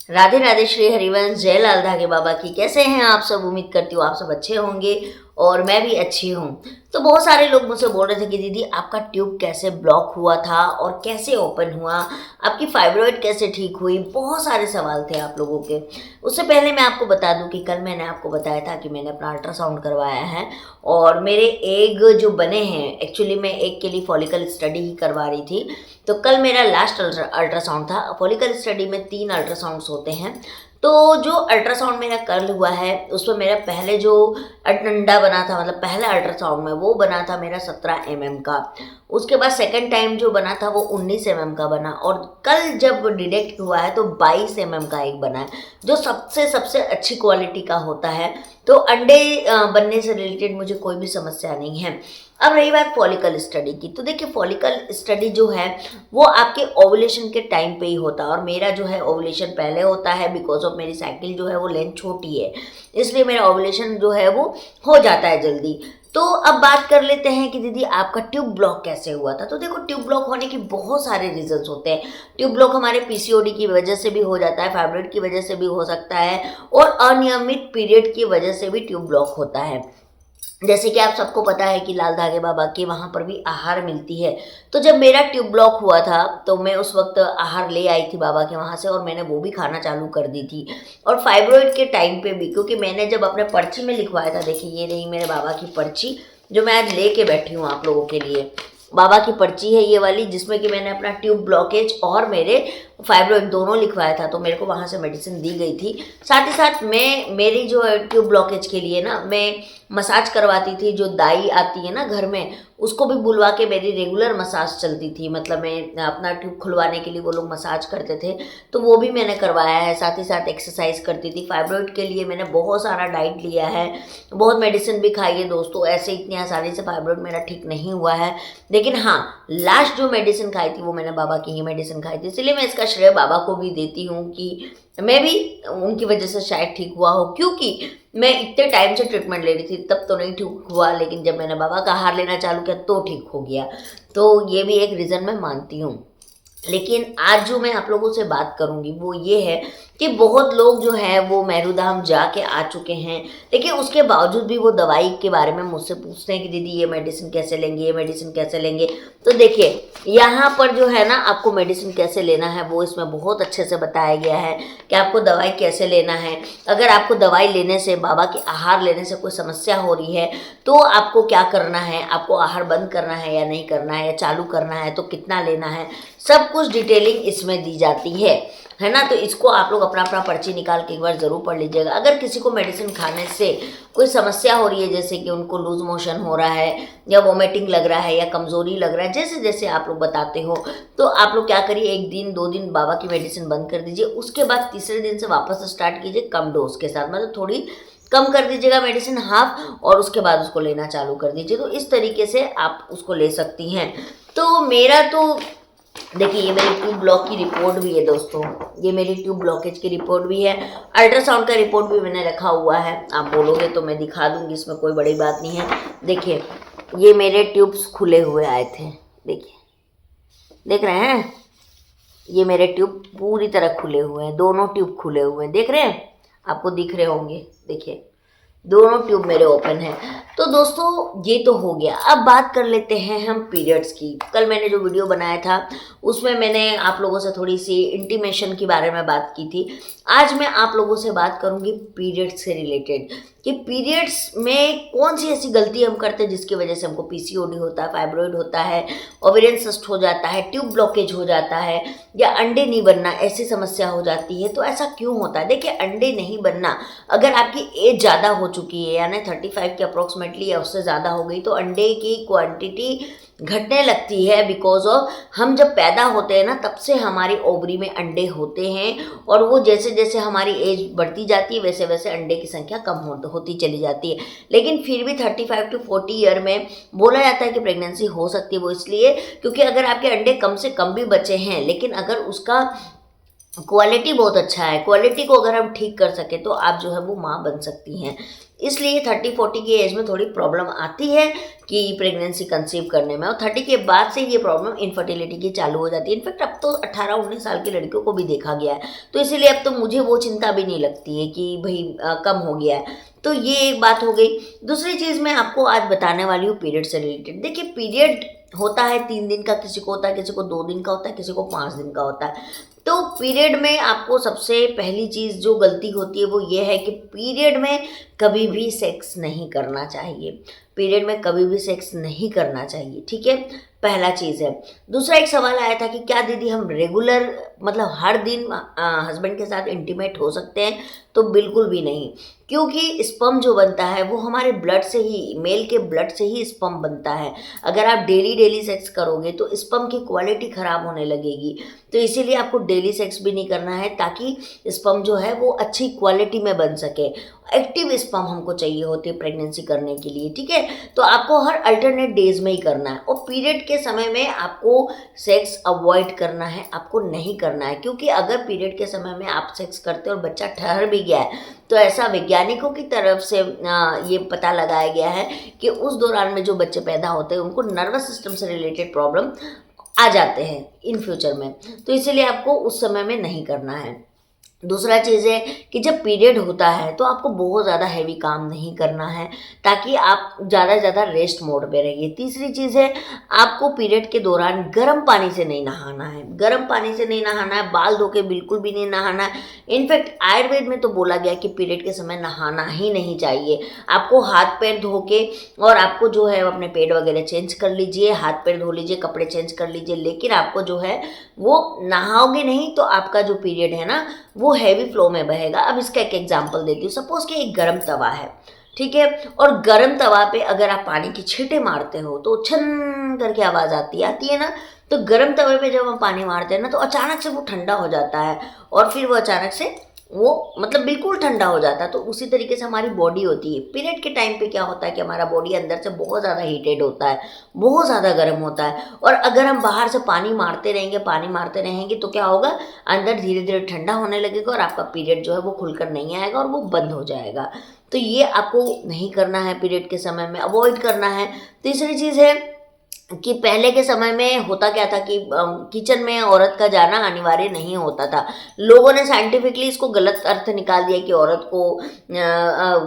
राधे राधे, श्री हरिवंश, जय लाल धागे बाबा की। कैसे हैं आप सब? उम्मीद करती हूँ आप सब अच्छे होंगे और मैं भी अच्छी हूँ। तो बहुत सारे लोग मुझसे बोल रहे थे कि दीदी आपका ट्यूब कैसे ब्लॉक हुआ था और कैसे ओपन हुआ, आपकी फाइब्रॉइड कैसे ठीक हुई। बहुत सारे सवाल थे आप लोगों के। उससे पहले मैं आपको बता दूं कि कल मैंने आपको बताया था कि मैंने अपना अल्ट्रासाउंड करवाया है और मेरे एग जो बने हैं, एक्चुअली मैं एग के लिए फॉलिकल स्टडी ही करवा रही थी। तो कल मेरा लास्ट अल्ट्रासाउंड था। फॉलिकल स्टडी में 3 अल्ट्रासाउंड्स होते हैं। तो जो अल्ट्रासाउंड मेरा कल हुआ है उसमें मेरा पहले जो अंडा बना था, मतलब पहला अल्ट्रासाउंड में वो बना था मेरा 17 mm का। उसके बाद सेकंड टाइम जो बना था वो 19 mm का बना और कल जब डिटेक्ट हुआ है तो 22 mm का एक बना है, जो सबसे सबसे अच्छी क्वालिटी का होता है। तो अंडे बनने से रिलेटेड मुझे कोई भी समस्या नहीं है। अब रही बात फॉलिकल स्टडी की, तो देखिए फॉलिकल स्टडी जो है वो आपके ओवुलेशन के टाइम पे ही होता है और मेरा जो है ओवुलेशन पहले होता है। बिकॉज ऑफ मेरी साइकिल जो है वो लेंथ छोटी है, इसलिए मेरा ओवुलेशन जो है वो हो जाता है जल्दी। तो अब बात कर लेते हैं कि दीदी आपका ट्यूब ब्लॉक कैसे हुआ था। तो देखो, ट्यूब ब्लॉक होने के बहुत सारे रीजंस होते हैं। ट्यूब ब्लॉक हमारे पीसीओडी की वजह से भी हो जाता है, फाइब्रॉइड की वजह से भी हो सकता है और अनियमित पीरियड की वजह से भी ट्यूब ब्लॉक होता है। जैसे कि आप सबको पता है कि लाल धागे बाबा के वहाँ पर भी आहार मिलती है। तो जब मेरा ट्यूब ब्लॉक हुआ था तो मैं उस वक्त आहार ले आई थी बाबा के वहाँ से और मैंने वो भी खाना चालू कर दी थी। और फाइब्रॉइड के टाइम पे भी, क्योंकि मैंने जब अपने पर्ची में लिखवाया था, देखिए ये रही मेरे बाबा की पर्ची जो मैं आज लेके बैठी हूँ आप लोगों के लिए। बाबा की पर्ची है ये वाली, जिसमें कि मैंने अपना ट्यूब ब्लॉकेज और मेरे फाइब्रॉइड दोनों लिखवाया था। तो मेरे को वहाँ से मेडिसिन दी गई थी। साथ ही साथ मैं मेरी जो ट्यूब ब्लॉकेज के लिए ना मैं मसाज करवाती थी। जो दाई आती है ना घर में, उसको भी बुलवा के मेरी रेगुलर मसाज चलती थी। मतलब मैं अपना ट्यूब खुलवाने के लिए वो लोग मसाज करते थे, तो वो भी मैंने करवाया है। साथ ही साथ एक्सरसाइज करती थी। फाइब्रॉइड के लिए मैंने बहुत सारा डाइट लिया है, बहुत मेडिसिन भी खाई है दोस्तों। ऐसे इतनी आसानी से फाइब्रॉइड मेरा ठीक नहीं हुआ है। लेकिन हाँ, लास्ट जो मेडिसिन खाई थी वो मैंने बाबा की ही मेडिसिन खाई थी, इसलिए मैं इसका श्रेय बाबा को भी देती हूँ कि मैं भी उनकी वजह से शायद ठीक हुआ हो। क्योंकि मैं इतने टाइम से ट्रीटमेंट ले रही थी तब तो नहीं ठीक हुआ, लेकिन जब मैंने बाबा का आहार लेना चालू किया तो ठीक हो गया। तो ये भी एक रीज़न मैं मानती हूँ। लेकिन आज जो मैं आप लोगों से बात करूंगी वो ये है कि बहुत लोग जो है वो मैरूधाम जाके आ चुके हैं, लेकिन उसके बावजूद भी वो दवाई के बारे में मुझसे पूछते हैं कि दीदी ये मेडिसिन कैसे लेंगे, ये मेडिसिन कैसे लेंगे। तो देखिए यहाँ पर जो है ना, आपको मेडिसिन कैसे लेना है वो इसमें बहुत अच्छे से बताया गया है कि आपको दवाई कैसे लेना है। अगर आपको दवाई लेने से, बाबा के आहार लेने से कोई समस्या हो रही है तो आपको क्या करना है, आपको आहार बंद करना है या नहीं करना है, या चालू करना है तो कितना लेना है, सब कुछ डिटेलिंग इसमें दी जाती है ना। तो इसको आप लोग अपना अपना पर्ची निकाल के एक बार ज़रूर पढ़ लीजिएगा। अगर किसी को मेडिसिन खाने से कोई समस्या हो रही है, जैसे कि उनको लूज मोशन हो रहा है या वोमिटिंग लग रहा है या कमज़ोरी लग रहा है, जैसे जैसे आप लोग बताते हो, तो आप लोग क्या करिए, 1 दिन 2 दिन बाबा की मेडिसिन बंद कर दीजिए। उसके बाद तीसरे दिन से वापस स्टार्ट कीजिए कम डोज के साथ, मतलब थोड़ी कम कर दीजिएगा मेडिसिन, हाफ, और उसके बाद उसको लेना चालू कर दीजिए। तो इस तरीके से आप उसको ले सकती हैं। तो मेरा तो देखिए, ये मेरी ट्यूब ब्लॉक की रिपोर्ट भी है दोस्तों, ये मेरी ट्यूब ब्लॉकेज की रिपोर्ट भी है। अल्ट्रासाउंड का रिपोर्ट भी मैंने रखा हुआ है, आप बोलोगे तो मैं दिखा दूंगी, इसमें कोई बड़ी बात नहीं है। देखिए ये मेरे ट्यूब्स खुले हुए आए थे, देखिए देख रहे हैं, ये मेरे ट्यूब पूरी तरह खुले हुए हैं, दोनों ट्यूब खुले हुए हैं, देख रहे हैं, आपको दिख रहे होंगे, देखिए दोनों ट्यूब मेरे ओपन है। तो दोस्तों ये तो हो गया। अब बात कर लेते हैं हम पीरियड्स की। कल मैंने जो वीडियो बनाया था उसमें मैंने आप लोगों से थोड़ी सी इंटीमेशन के बारे में बात की थी। आज मैं आप लोगों से बात करूंगी पीरियड्स से रिलेटेड, कि पीरियड्स में कौन सी ऐसी गलती हम करते हैं जिसकी वजह से हमको पीसीओडी होता है, फाइब्रॉइड होता है, ओवेरियन सिस्ट हो जाता है, ट्यूब ब्लॉकेज हो जाता है, या अंडे नहीं बनना, ऐसी समस्या हो जाती है। तो ऐसा क्यों होता है? देखिए, अंडे नहीं बनना, अगर आपकी एज ज़्यादा हो चुकी है, यानी 35 के अप्रोक्सीमेटली या उससे ज़्यादा हो गई, तो अंडे की क्वांटिटी घटने लगती है। बिकॉज ऑफ हम जब पैदा होते हैं ना, तब से हमारी ओवरी में अंडे होते हैं और वो जैसे जैसे हमारी एज बढ़ती जाती है वैसे वैसे अंडे की संख्या कम होती चली जाती है। लेकिन फिर भी 35 to 40 ईयर में बोला जाता है कि प्रेगनेंसी हो सकती है। वो इसलिए क्योंकि अगर आपके अंडे कम से कम भी बचे हैं, लेकिन अगर उसका क्वालिटी बहुत अच्छा है, क्वालिटी को अगर हम ठीक कर सके तो आप जो है वो माँ बन सकती हैं। इसलिए 30-40 की एज में थोड़ी प्रॉब्लम आती है कि प्रेगनेंसी कंसीव करने में, और 30 के बाद से ये प्रॉब्लम इनफर्टिलिटी की चालू हो जाती है। इनफैक्ट अब तो 18-19 साल की लड़कियों को भी देखा गया है, तो इसीलिए अब तो मुझे वो चिंता भी नहीं लगती है कि भाई कम हो गया है। तो ये एक बात हो गई। दूसरी चीज़ मैं आपको आज बताने वाली हूँ पीरियड से रिलेटेड। देखिए, पीरियड होता है 3 दिन का, किसी को होता है, किसी को 2 दिन का होता है, किसी को 5 दिन का होता है। तो पीरियड में आपको सबसे पहली चीज़ जो गलती होती है वो ये है कि पीरियड में कभी भी सेक्स नहीं करना चाहिए। पीरियड में कभी भी सेक्स नहीं करना चाहिए, ठीक है? पहला चीज़ है। दूसरा एक सवाल आया था कि क्या दीदी हम रेगुलर मतलब हर दिन हस्बैंड के साथ इंटीमेट हो सकते हैं? तो बिल्कुल भी नहीं, क्योंकि स्पर्म जो बनता है वो हमारे ब्लड से ही, मेल के ब्लड से ही स्पर्म बनता है। अगर आप डेली डेली सेक्स करोगे तो स्पर्म की क्वालिटी ख़राब होने लगेगी। तो इसीलिए आपको डेली सेक्स भी नहीं करना है, ताकि स्पर्म जो है वो अच्छी क्वालिटी में बन सके। एक्टिव स्पर्म हमको चाहिए होती है प्रेगनेंसी करने के लिए, ठीक है? तो आपको हर अल्टरनेट डेज में ही करना है, और पीरियड के समय में आपको सेक्स अवॉइड करना है, आपको नहीं करना है। क्योंकि अगर पीरियड के समय में आप सेक्स करते हो और बच्चा ठहर भी गया है, तो ऐसा वैज्ञानिकों की तरफ से ये पता लगाया गया है कि उस दौरान में जो बच्चे पैदा होते हैं उनको नर्वस सिस्टम से रिलेटेड प्रॉब्लम आ जाते हैं इन फ्यूचर में। तो इसीलिए आपको उस समय में नहीं करना है। दूसरा चीज़ है कि जब पीरियड होता है तो आपको बहुत ज़्यादा हैवी काम नहीं करना है, ताकि आप ज़्यादा से ज़्यादा रेस्ट मोड पे रहिए। तीसरी चीज़ है, आपको पीरियड के दौरान गर्म पानी से नहीं नहाना है। गर्म पानी से नहीं नहाना है, बाल धो के बिल्कुल भी नहीं नहाना है। इनफैक्ट आयुर्वेद में तो बोला गया है कि पीरियड के समय नहाना ही नहीं चाहिए। आपको हाथ पैर धो के, और आपको जो है अपने पैड वगैरह चेंज कर लीजिए, हाथ पैर धो लीजिए, कपड़े चेंज कर लीजिए, लेकिन आपको जो है वो नहाओगे नहीं तो आपका जो पीरियड है ना वो हैवी फ्लो में बहेगा। अब इसका एक एग्जांपल देती हूँ। सपोज कि एक गरम तवा है, ठीक है, और गरम तवा पे अगर आप पानी की छींटे मारते हो तो छन करके आवाज़ आती है ना। तो गरम तवे पे जब हम पानी मारते हैं ना तो अचानक से वो ठंडा हो जाता है, और फिर वो अचानक से वो मतलब बिल्कुल ठंडा हो जाता है। तो उसी तरीके से हमारी बॉडी होती है। पीरियड के टाइम पे क्या होता है कि हमारा बॉडी अंदर से बहुत ज़्यादा हीटेड होता है, बहुत ज़्यादा गर्म होता है, और अगर हम बाहर से पानी मारते रहेंगे तो क्या होगा, अंदर धीरे धीरे ठंडा होने लगेगा और आपका पीरियड जो है वो खुलकर नहीं आएगा और वो बंद हो जाएगा। तो ये आपको नहीं करना है, पीरियड के समय में अवॉइड करना है। तीसरी चीज़ है कि पहले के समय में होता क्या था कि किचन में औरत का जाना अनिवार्य नहीं होता था। लोगों ने साइंटिफिकली इसको गलत अर्थ निकाल दिया कि औरत को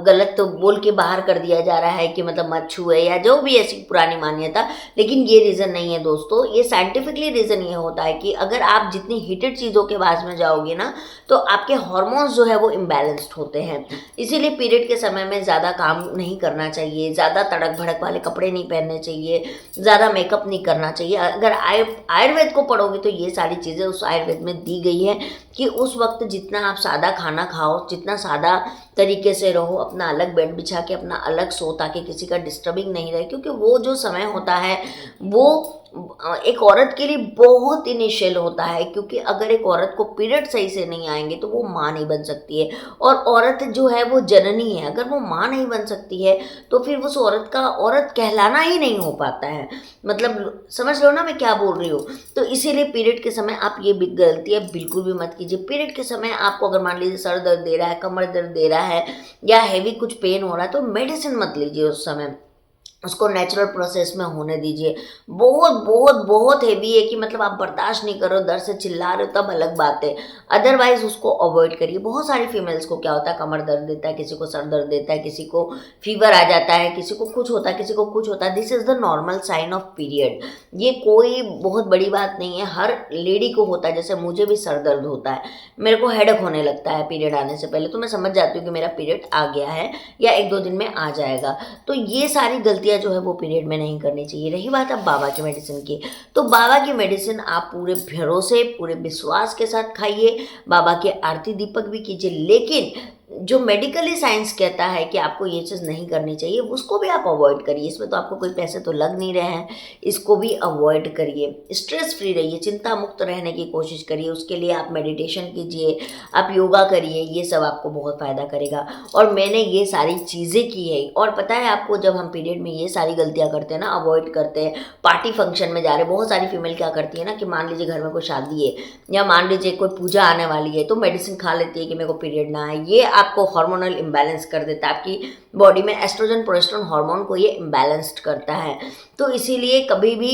गलत तो बोल के बाहर कर दिया जा रहा है कि मतलब मत छुए, या जो भी ऐसी पुरानी मान्यता। लेकिन ये रीज़न नहीं है दोस्तों। ये साइंटिफिकली रीज़न ये होता है कि अगर आप जितनी हीटेड चीज़ों के पास में जाओगे ना तो आपके हार्मोन्स जो है वो इम्बैलेंस्ड होते हैं। इसीलिए पीरियड के समय में ज़्यादा काम नहीं करना चाहिए, ज़्यादा तड़क भड़क वाले कपड़े नहीं पहनने चाहिए, ज़्यादा मेकअप नहीं करना चाहिए। अगर आयुर्वेद को पढ़ोगे तो ये सारी चीज़ें उस आयुर्वेद में दी गई है कि उस वक्त जितना आप सादा खाना खाओ, जितना सादा तरीके से रहो, अपना अलग बेड बिछा के अपना अलग सो, ताकि किसी का डिस्टर्बिंग नहीं रहे। क्योंकि वो जो समय होता है वो एक औरत के लिए बहुत इनिशियल होता है। क्योंकि अगर एक औरत को पीरियड सही से नहीं आएंगे तो वो माँ नहीं बन सकती है, और औरत जो है वो जननी है। अगर वो माँ नहीं बन सकती है तो फिर उस औरत का औरत कहलाना ही नहीं हो पाता है। मतलब समझ लो ना मैं क्या बोल रही हूँ। तो इसीलिए पीरियड के समय आप ये गलतियाँ बिल्कुल भी मत कीजिए। पीरियड के समय आपको अगर मान लीजिए सर दर्द दे रहा है, कमर दर्द दे रहा है, या हैवी कुछ पेन हो रहा है, तो मेडिसिन मत लीजिए उस समय, उसको नेचुरल प्रोसेस में होने दीजिए। बहुत बहुत बहुत हेवी है कि मतलब आप बर्दाश्त नहीं कर रहे हो, दर्द से चिल्ला रहे हो, तब अलग बात है। अदरवाइज उसको अवॉइड करिए। बहुत सारी फीमेल्स को क्या होता है, कमर दर्द देता है, किसी को सर दर्द देता है, किसी को फीवर आ जाता है, किसी को कुछ होता है, किसी को कुछ होता है। This is the normal sign of period. ये कोई बहुत बड़ी बात नहीं है, हर लेडी को होता है। जैसे मुझे भी सर दर्द होता है, मेरे को हेडेक होने लगता है पीरियड आने से पहले, तो मैं समझ जाती हूँ कि मेरा पीरियड आ गया है या 1-2 दिन में आ जाएगा। तो ये सारी गलतियाँ जो है वो पीरियड में नहीं करनी चाहिए। रही बात अब बाबा की मेडिसिन की, तो बाबा की मेडिसिन आप पूरे भरोसे, पूरे विश्वास के साथ खाइए। बाबा के आरती दीपक भी कीजिए, लेकिन जो मेडिकली साइंस कहता है कि आपको ये चीज़ नहीं करनी चाहिए, उसको भी आप अवॉइड करिए। इसमें तो आपको कोई पैसे तो लग नहीं रहे हैं, इसको भी अवॉइड करिए। स्ट्रेस फ्री रहिए, चिंता मुक्त रहने की कोशिश करिए। उसके लिए आप मेडिटेशन कीजिए, आप योगा करिए, ये सब आपको बहुत फ़ायदा करेगा। और मैंने ये सारी चीज़ें की है। और पता है आपको, जब हम पीरियड में ये सारी गलतियाँ करते हैं ना, अवॉइड करते हैं, पार्टी फंक्शन में जा रहे हैं, बहुत सारी फीमेल क्या करती है ना कि मान लीजिए घर में कोई शादी है या मान लीजिए कोई पूजा आने वाली है, तो मेडिसिन खा लेती है कि मेरे को पीरियड ना आए। ये आपको हार्मोनल इम्बैलेंस कर देता है, आपकी बॉडी में एस्ट्रोजन प्रोजेस्टेरोन हार्मोन को ये इम्बैलेंस्ड करता है। तो इसीलिए कभी भी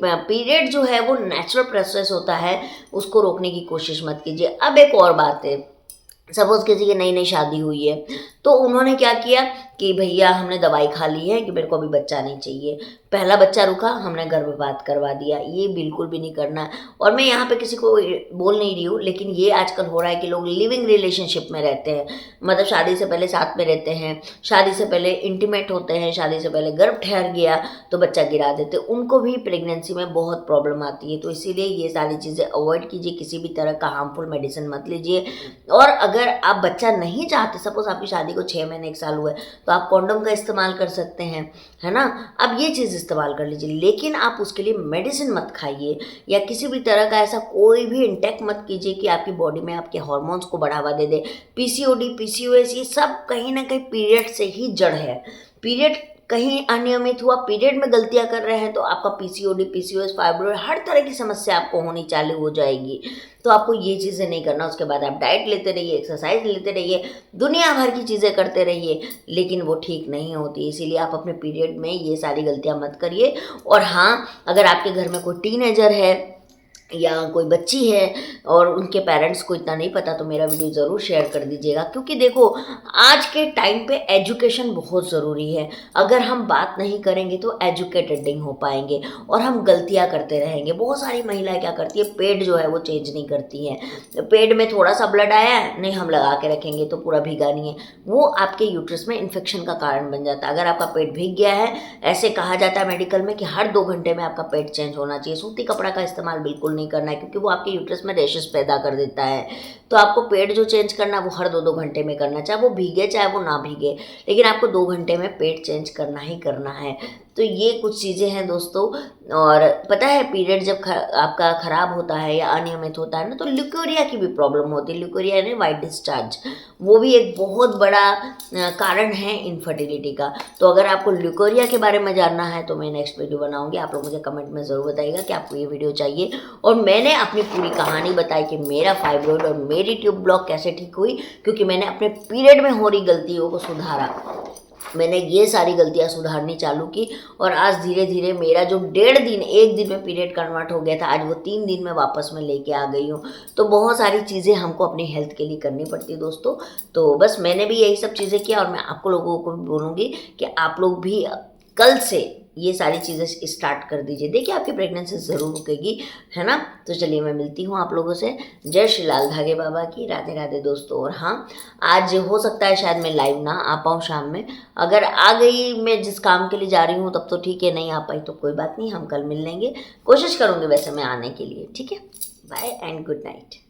पीरियड जो है वो नेचुरल प्रोसेस होता है, उसको रोकने की कोशिश मत कीजिए। अब एक और बात है, सपोज किसी की नई नई शादी हुई है, तो उन्होंने क्या किया कि भैया हमने दवाई खा ली है कि मेरे को अभी बच्चा नहीं चाहिए, पहला बच्चा रुका, हमने गर्भपात करवा दिया। ये बिल्कुल भी नहीं करना है। और मैं यहाँ पे किसी को बोल नहीं रही हूँ, लेकिन ये आजकल हो रहा है कि लोग लिविंग रिलेशनशिप में रहते हैं, मतलब शादी से पहले साथ में रहते हैं, शादी से पहले इंटीमेट होते हैं, शादी से पहले गर्भ ठहर गया तो बच्चा गिरा देते हैं, उनको भी प्रेगनेंसी में बहुत प्रॉब्लम आती है। तो इसीलिए ये सारी चीज़ें अवॉइड कीजिए, किसी भी तरह का हार्मफुल मेडिसिन मत लीजिए। और अगर आप बच्चा नहीं चाहते, सपोज आपकी शादी को 6 महीने 1 साल हुआ है, तो आप कॉन्डोम का इस्तेमाल कर सकते हैं, है ना। अब ये चीज़ इस्तेमाल कर लीजिए, लेकिन आप उसके लिए मेडिसिन मत खाइए या किसी भी तरह का ऐसा कोई भी इंटेक मत कीजिए कि आपकी बॉडी में आपके हार्मोन्स को बढ़ावा दे दे। पीसीओडी, पीसीओएस, ये सब कहीं ना कहीं पीरियड से ही जड़ है। पीरियड कहीं अनियमित हुआ, पीरियड में गलतियां कर रहे हैं, तो आपका पीसीओडी, पीसीओएस, फाइब्रोइड, हर तरह की समस्या आपको होनी चालू हो जाएगी। तो आपको ये चीज़ें नहीं करना। उसके बाद आप डाइट लेते रहिए, एक्सरसाइज लेते रहिए, दुनिया भर की चीज़ें करते रहिए, लेकिन वो ठीक नहीं होती। इसीलिए आप अपने पीरियड में ये सारी गलतियां मत करिए। और हाँ, अगर आपके घर में कोई टीनेजर है या कोई बच्ची है और उनके पेरेंट्स को इतना नहीं पता, तो मेरा वीडियो ज़रूर शेयर कर दीजिएगा, क्योंकि देखो आज के टाइम पे एजुकेशन बहुत ज़रूरी है। अगर हम बात नहीं करेंगे तो एजुकेटेड नहीं हो पाएंगे और हम गलतियां करते रहेंगे। बहुत सारी महिलाएं क्या करती है, पेड जो है वो चेंज नहीं करती हैं। पेड में थोड़ा सा ब्लड आया है, नहीं हम लगा के रखेंगे तो पूरा भीगा नहीं है, वो आपके यूट्रस में इन्फेक्शन का कारण बन जाता है। अगर आपका पेट भीग गया है, ऐसे कहा जाता है मेडिकल में कि हर 2 घंटे में आपका पेट चेंज होना चाहिए। सूती कपड़ा का इस्तेमाल बिल्कुल नहीं करना है, क्योंकि वो आपके यूट्रस में रैशेस पैदा कर देता है। तो आपको पेट जो चेंज करना है वो हर 2-2 घंटे में करना, चाहे वो भीगे चाहे वो ना भीगे, लेकिन आपको 2 घंटे में पेट चेंज करना ही करना है। तो ये कुछ चीज़ें हैं दोस्तों। और पता है पीरियड जब आपका ख़राब होता है या अनियमित होता है ना, तो ल्यूकोरिया की भी प्रॉब्लम होती है। ल्यूकोरिया यानी वाइट डिस्चार्ज, वो भी एक बहुत बड़ा कारण है इनफर्टिलिटी का। तो अगर आपको ल्यूकोरिया के बारे में जानना है तो मैं नेक्स्ट वीडियो बनाऊंगी, आप लोग मुझे कमेंट में ज़रूर बताइएगा कि आपको ये वीडियो चाहिए। और मैंने अपनी पूरी कहानी बताई कि मेरा फाइब्रॉइड और मेरी ट्यूब ब्लॉक कैसे ठीक हुई, क्योंकि मैंने अपने पीरियड में हो रही गलतियों को सुधारा। मैंने ये सारी गलतियां सुधारनी चालू की और आज धीरे धीरे मेरा जो 1.5 दिन में पीरियड कन्वर्ट हो गया था, आज वो 3 दिन में वापस में लेके आ गई हूँ। तो बहुत सारी चीज़ें हमको अपनी हेल्थ के लिए करनी पड़ती है दोस्तों। तो बस मैंने भी यही सब चीज़ें किया और मैं आपको लोगों को भी बोलूँगी कि आप लोग भी कल से ये सारी चीज़ें स्टार्ट कर दीजिए। देखिए आपकी प्रेगनेंसी ज़रूर रुकेगी, है ना। तो चलिए मैं मिलती हूँ आप लोगों से। जय श्री लाल धागे बाबा की, राधे राधे दोस्तों। और हाँ, आज हो सकता है शायद मैं लाइव ना आ पाऊँ शाम में, अगर आ गई मैं जिस काम के लिए जा रही हूँ तब तो ठीक है, नहीं आ पाई तो कोई बात नहीं, हम कल मिल लेंगे। कोशिश करूँगी वैसे मैं आने के लिए, ठीक है। Bye and good night.